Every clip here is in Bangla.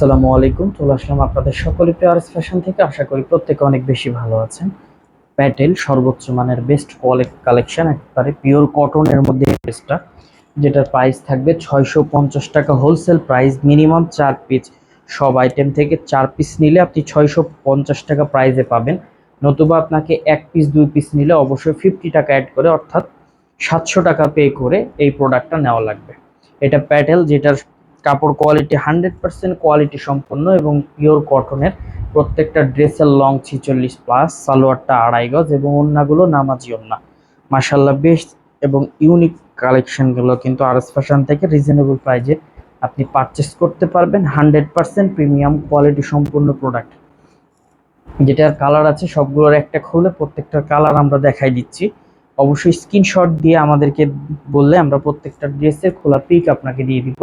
আসসালামু আলাইকুম। চলে আসলাম আপনাদের সকলে প্রিয়ার্স ফ্যাশন থেকে। আশা করি প্রত্যেকে অনেক বেশি ভালো আছেন। প্যাটেল সর্বোচ্চ মানের বেস্ট কোয়ালিটি কালেকশন, একেবারে পিওর কটনের মধ্যে ড্রেসটা, যেটার প্রাইস থাকবে 650 টাকা হোলসেল প্রাইস। মিনিমাম 4 পিস, সব আইটেম থেকে 4 পিস নিলে আপনি 650 টাকা প্রাইসে পাবেন। নতুবা আপনাকে 1 পিস 2 পিস নিলে অবশ্যই 50 টাকা অ্যাড করে, অর্থাৎ 700 টাকা পে করে এই প্রোডাক্টটা নেওয়া লাগবে। এটা প্যাটেল, যেটার কাপড় কোয়ালিটি 100% কোয়ালিটি সম্পন্ন এবং পিওর কটনের। প্রত্যেকটা ড্রেসের লং 46+, সালোয়ারটা 2.5 গজ এবং ওড়নাগুলো নামাজি ওড়না। মাশাআল্লাহ বেস্ট এবং ইউনিক কালেকশনগুলো কিন্তু আরএস ফ্যাশন থেকে রিজনেবল প্রাইজে আপনি পারচেস করতে পারবেন। 100% প্রিমিয়াম কোয়ালিটি সম্পূর্ণ প্রোডাক্ট। যেটার কালার আছে সবগুলোর একটা খুলে প্রত্যেকটার কালার আমরা দেখাই দিচ্ছি। অবশ্যই স্ক্রিনশট দিয়ে আমাদেরকে বললে আমরা প্রত্যেকটা ড্রেসের খোলা পিক আপনাকে দিয়ে দিব।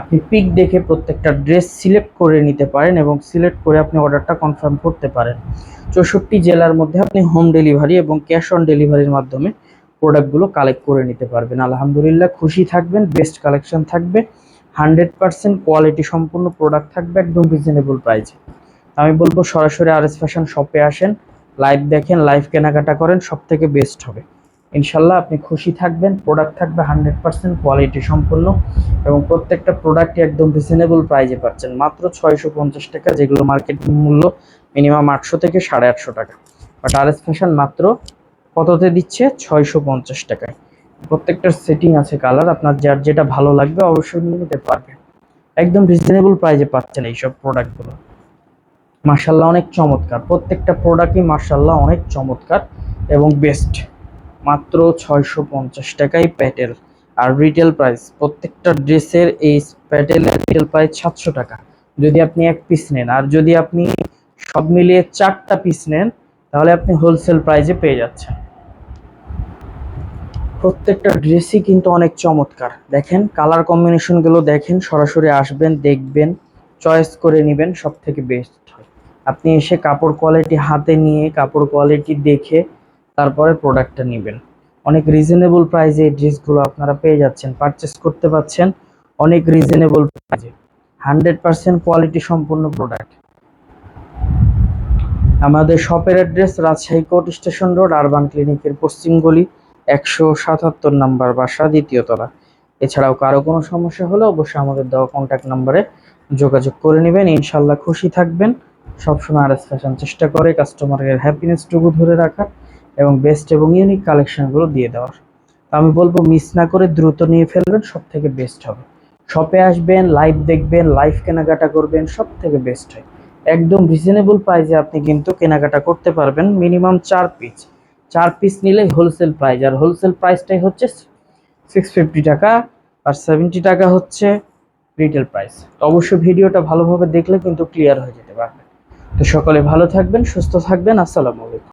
আপনি পিক দেখে প্রত্যেকটা ড্রেস সিলেক্ট করে নিতে পারেন এবং সিলেক্ট করে আপনি অর্ডারটা কনফার্ম করতে পারেন। 64 জেলার মধ্যে আপনি হোম ডেলিভারি এবং ক্যাশ অন ডেলিভারির মাধ্যমে প্রোডাক্টগুলো কালেক্ট করে নিতে পারবেন। আলহামদুলিল্লাহ খুশি থাকবেন। বেস্ট কালেকশন থাকবে, 100% কোয়ালিটি সম্পূর্ণ প্রোডাক্ট থাকবে একদম রিজনেবল প্রাইসে। আমি বলবো সরাসরি আরএস ফ্যাশন শপে আসেন, লাইভ দেখেন, লাইভ কেনাকাটা করেন, সব থেকে বেস্ট হবে। ইনশাল্লাহ আপনি খুশি থাকবেন। প্রোডাক্ট থাকবে 100% কোয়ালিটি সম্পূর্ণ এবং প্রত্যেকটা প্রোডাক্টই একদম রিজনেবল প্রাইজে পাচ্ছেন, মাত্র 650 টাকা, যেগুলো মার্কেট মূল্য মিনিমাম 800 থেকে 850 টাকা। বাট আরএস ফ্যাশন মাত্র কততে দিচ্ছে? 650 টাকায়। প্রত্যেকটার সেটিং আছে কালার, আপনার যার যেটা ভালো লাগবে অবশ্যই নিয়ে নিতে পারবেন। একদম রিজনেবল প্রাইজে পাচ্ছেন এইসব প্রোডাক্টগুলো। মাশাআল্লাহ অনেক চমৎকার, প্রত্যেকটা প্রোডাক্টই মাশাআল্লাহ অনেক চমৎকার এবং বেস্ট। মাত্র 650 টাকায় প্যাটেল। আর রিটেল প্রাইস প্রত্যেকটা ড্রেসের এই প্যাটেলের রিটেল প্রাইস 700 টাকা যদি আপনি 1 পিস নেন। আর যদি আপনি সব মিলিয়ে 4টা পিস নেন তাহলে আপনি হোলসেল প্রাইসে পেয়ে যাচ্ছেন। প্রত্যেকটা ড্রেসই কিন্তু অনেক চমৎকার। দেখেন কালার কম্বিনেশনগুলো দেখেন, সরাসরি আসবেন, দেখবেন, চয়েস করে নেবেন, সব থেকে বেস্ট হয়। আপনি এসে কাপড় কোয়ালিটি হাতে নিয়ে কাপড় কোয়ালিটি দেখে তারপরে প্রোডাক্টটা নেবেন। অনেক রিজনেবল প্রাইসে এই ড্রেসগুলো আপনারা পেয়ে যাচ্ছেন, পারচেস করতে পারছেন অনেক রিজনেবল প্রাইসে। 100% কোয়ালিটি সম্পূর্ণ প্রোডাক্ট। আমাদের শপের address Rajshahi court station road, urban ক্লিনিকের পশ্চিম গলি, 177 নাম্বার বাসা, 2য় তলা। এছাড়াও কারো কোনো সমস্যা হলে অবশ্যই আমাদের দেওয়া কন্ট্যাক্ট নাম্বারে যোগাযোগ করে নেবেন। ইনশাল্লাহ খুশি থাকবেন। সবসময় আরএস ফ্যাশন চেষ্টা করে কাস্টমারের হ্যাপিনেসটুকু ধরে রাখার এবং বেস্ট এবং ইউনিক কালেকশনগুলো দিয়ে দেওয়ার। আমি বলবো মিস না করে দ্রুত নিয়ে ফেলবেন, সব থেকে বেস্ট হবে। শপে আসবেন, লাইভ দেখবেন, লাইভ কেনাকাটা করবেন, সব থেকে বেস্ট হয়। একদম রিজনেবল প্রাইসে আপনি কিন্তু কেনাকাটা করতে পারবেন। মিনিমাম 4 পিস, 4 পিস নিলে হোলসেল প্রাইস, আর হোলসেল প্রাইসটাই হচ্ছে 650 টাকা, আর 70 টাকা হচ্ছে রিটেল প্রাইস। তো অবশ্যই ভিডিওটা ভালোভাবে দেখলে কিন্তু ক্লিয়ার হয়ে যেতে পারবে। তো সকলে ভালো থাকবেন, সুস্থ থাকবেন। আসসালামু আলাইকুম।